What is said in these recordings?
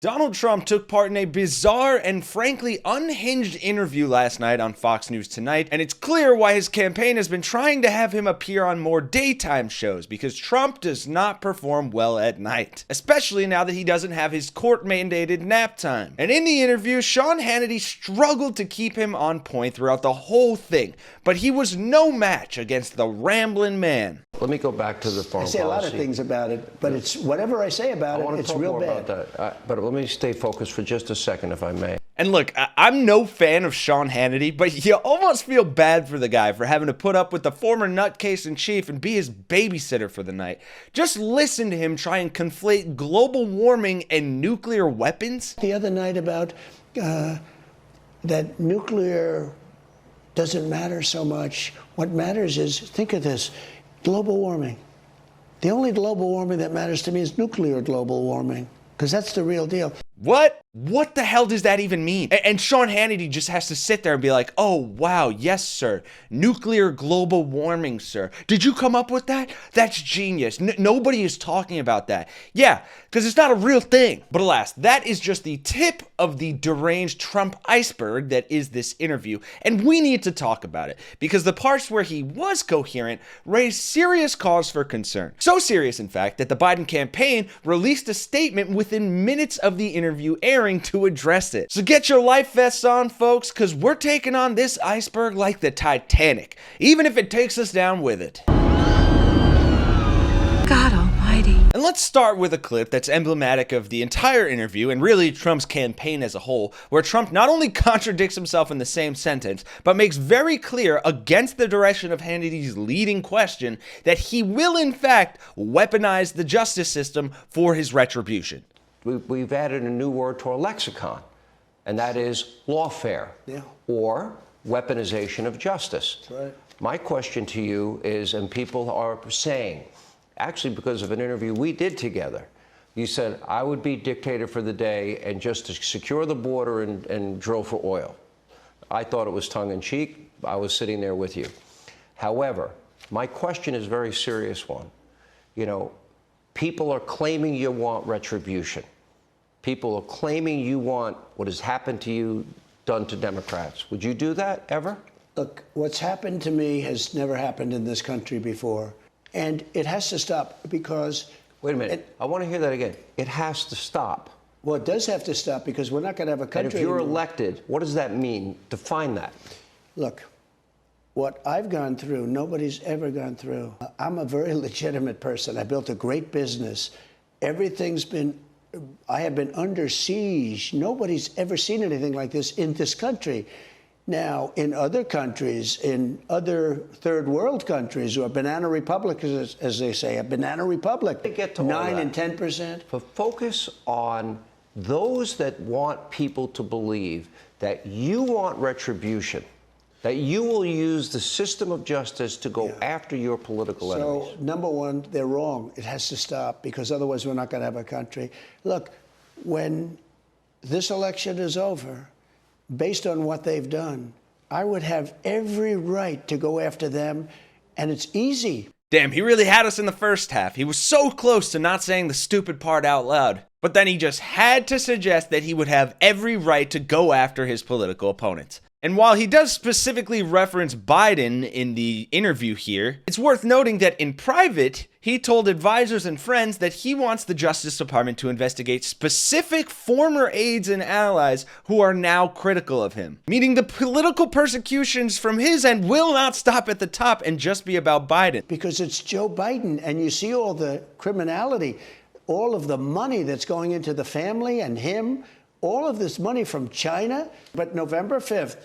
Donald Trump took part in a bizarre and frankly unhinged interview last night on Fox News Tonight, and it's clear why his campaign has been trying to have him appear on more daytime shows, because Trump does not perform well at night, especially now that he doesn't have his court-mandated nap time. And in the interview, Sean Hannity struggled to keep him on point throughout the whole thing, but he was no match against the rambling man. Let me go back to the foreign policy. I say a lot of things about it, but it's whatever I say about it, it's real bad. But let me stay focused for just a second, if I may. And look, I'm no fan of Sean Hannity, but you almost feel bad for the guy for having to put up with the former nutcase in chief and be his babysitter for the night. Just listen to him try and conflate global warming and nuclear weapons. The other night about that nuclear doesn't matter so much. What matters is, think of this, global warming. The only global warming that matters to me is nuclear global warming, because that's the real deal. What? What the hell does that even mean? And Sean Hannity just has to sit there and be like, oh, wow, yes, sir. Nuclear global warming, sir. Did you come up with that? That's genius. Nobody is talking about that. Yeah, because it's not a real thing. But alas, that is just the tip of the deranged Trump iceberg that is this interview. And we need to talk about it, because the parts where he was coherent raised serious cause for concern. So serious, in fact, that the Biden campaign released a statement within minutes of the interview airing to address it. So get your life vests on, folks, because we're taking on this iceberg like the Titanic, even if it takes us down with it. God almighty. And let's start with a clip that's emblematic of the entire interview and really Trump's campaign as a whole, where Trump not only contradicts himself in the same sentence, but makes very clear, against the direction of Hannity's leading question, that he will in fact weaponize the justice system for his retribution. We've added a new word to our lexicon, and that is lawfare, or weaponization of justice. That's right. My question to you is, and people are saying, actually because of an interview we did together, you said, I would be dictator for the day and just to secure the border and drill for oil. I thought it was tongue-in-cheek. I was sitting there with you. However, my question is a very serious one. You know, people are claiming you want retribution. People are claiming you want what has happened to you done to Democrats. Would you do that ever? Look, what's happened to me has never happened in this country before. And it has to stop because... Wait a minute. I want to hear that again. It has to stop. Well, it does have to stop because we're not going to have a country And if you're anymore. elected, what does that mean? Define that. Look, what I've gone through, nobody's ever gone through. I'm a very legitimate person. I built a great business. Everything's been... I have been under siege. Nobody's ever seen anything like this in this country. Now, in other countries, in other third world countries, or banana republics, as they say, a banana republic, To get to 9 and 10%. But focus on those that want people to believe that you want retribution, that you will use the system of justice to go after your political enemies. So, number one, they're wrong. It has to stop, because otherwise we're not going to have a country. Look, when this election is over, based on what they've done, I would have every right to go after them, and it's easy. Damn, he really had us in the first half. He was so close to not saying the stupid part out loud. But then he just had to suggest that he would have every right to go after his political opponents. And while he does specifically reference Biden in the interview here, it's worth noting that in private, he told advisors and friends that he wants the Justice Department to investigate specific former aides and allies who are now critical of him. Meaning the political persecutions from his end will not stop at the top and just be about Biden. Because it's Joe Biden, and you see all the criminality, all of the money that's going into the family and him, all of this money from China. But November 5th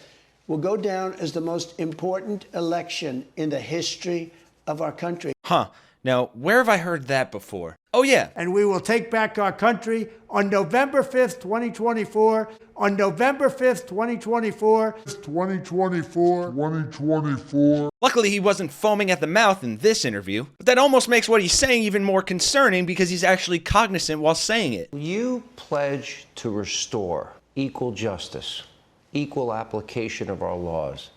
will go down as the most important election in the history of our country. Huh. Now, where have I heard that before? Oh, yeah. And we will take back our country on November 5th, 2024. On November 5th, 2024. 2024. Luckily, he wasn't foaming at the mouth in this interview, but that almost makes what he's saying even more concerning because he's actually cognizant while saying it. You pledge to restore equal justice, equal application of our laws,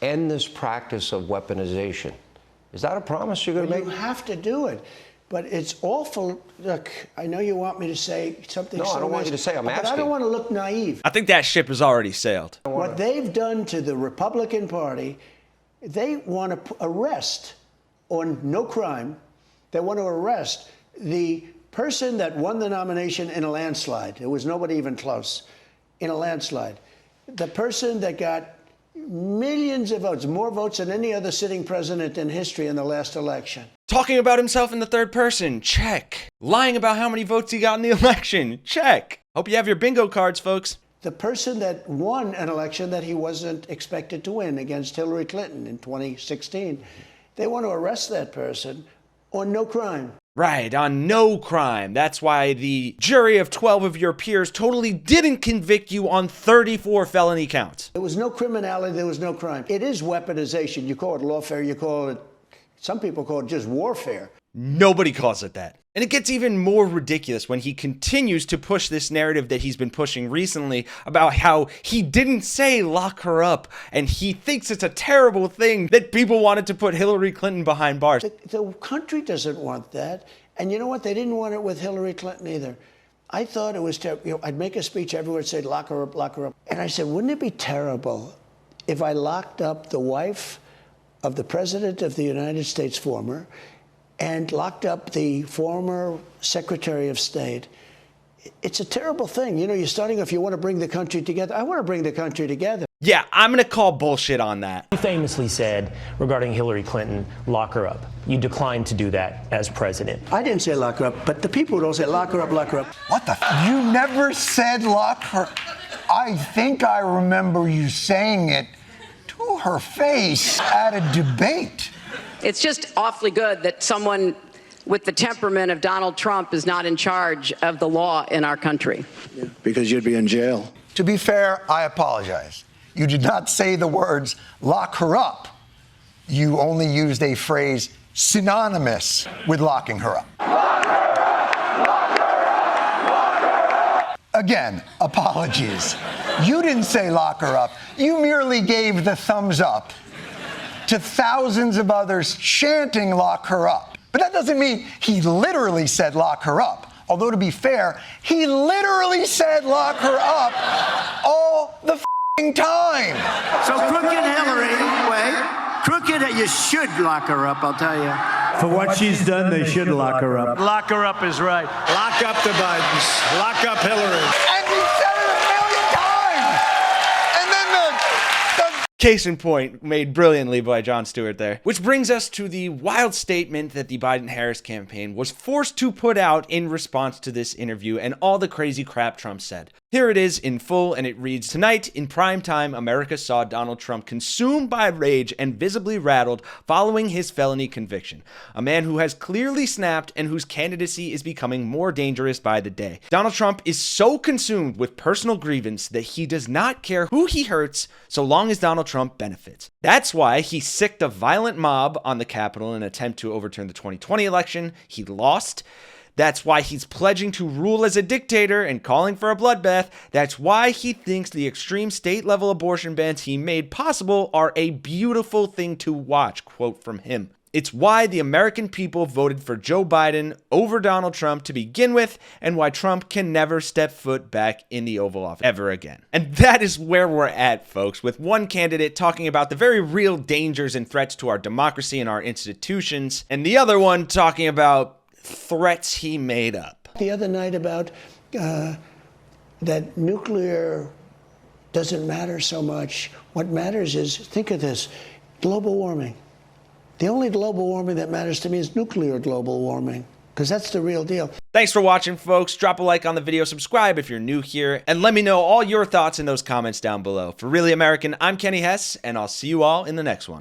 end this practice of weaponization. Is that a promise you're going to make? You have to do it. But it's awful. Look, I know you want me to say something. No, I don't want you to say. I'm asking. But I don't want to look naive. I think that ship has already sailed. What they've done to the Republican Party, they want to arrest on no crime. They want to arrest the person that won the nomination in a landslide. There was nobody even close. In a landslide. The person that got millions of votes, more votes than any other sitting president in history in the last election. Talking about himself in the third person, check. Lying about how many votes he got in the election, check. Hope you have your bingo cards, folks. The person that won an election that he wasn't expected to win against Hillary Clinton in 2016, they want to arrest that person on no crime. Right, on no crime. That's why the jury of 12 of your peers totally didn't convict you on 34 felony counts. There was no criminality, there was no crime. It is weaponization. You call it lawfare, you call it, some people call it just warfare. Nobody calls it that. And it gets even more ridiculous when he continues to push this narrative that he's been pushing recently about how he didn't say lock her up, and he thinks it's a terrible thing that people wanted to put Hillary Clinton behind bars. The country doesn't want that. And you know what? They didn't want it with Hillary Clinton either. I thought it was terrible. You know, I'd make a speech, everyone would say, lock her up, lock her up. And I said, wouldn't it be terrible if I locked up the wife of the President of the United States, former, and locked up the former Secretary of State? It's a terrible thing. You know, you're starting off, you want to bring the country together. I want to bring the country together. Yeah, I'm going to call bullshit on that. You famously said regarding Hillary Clinton, lock her up. You declined to do that as president. I didn't say lock her up, but the people would all say lock her up, lock her up. What the You never said lock her. I think I remember you saying it to her face at a debate. It's just awfully good that someone with the temperament of Donald Trump is not in charge of the law in our country. Yeah, because you'd be in jail. To be fair, I apologize. You did not say the words lock her up. You only used a phrase synonymous with locking her up. Lock her up, lock her up, lock her up. Again, apologies. You didn't say lock her up. You merely gave the thumbs up to thousands of others chanting lock her up. But that doesn't mean he literally said lock her up. Although, to be fair, he literally said lock her up all the time. So crooked Hillary, crooked, you should lock her up, I'll tell you. For what she's done, they should lock her up. Lock her up is right. Lock up the Bidens. Lock up Hillary. And he said it a million times. And then the Case in point, made brilliantly by Jon Stewart there. Which brings us to the wild statement that the Biden-Harris campaign was forced to put out in response to this interview and all the crazy crap Trump said. Here it is in full, and it reads, "Tonight, in prime time, America saw Donald Trump consumed by rage and visibly rattled following his felony conviction. A man who has clearly snapped and whose candidacy is becoming more dangerous by the day. Donald Trump is so consumed with personal grievance that he does not care who he hurts so long as Donald Trump benefits. That's why he sicked a violent mob on the Capitol in an attempt to overturn the 2020 election. He lost. That's why he's pledging to rule as a dictator and calling for a bloodbath. That's why he thinks the extreme state-level abortion bans he made possible are a beautiful thing to watch," quote from him. "It's why the American people voted for Joe Biden over Donald Trump to begin with, and why Trump can never step foot back in the Oval Office ever again." And that is where we're at, folks, with one candidate talking about the very real dangers and threats to our democracy and our institutions, and the other one talking about threats he made up. The other night about that nuclear doesn't matter so much. What matters is, think of this, global warming. The only global warming that matters to me is nuclear global warming, because that's the real deal. Thanks for watching, folks. Drop a like on the video, subscribe if you're new here, and let me know all your thoughts in those comments down below. For Really American, I'm Kenny Hesse, and I'll see you all in the next one.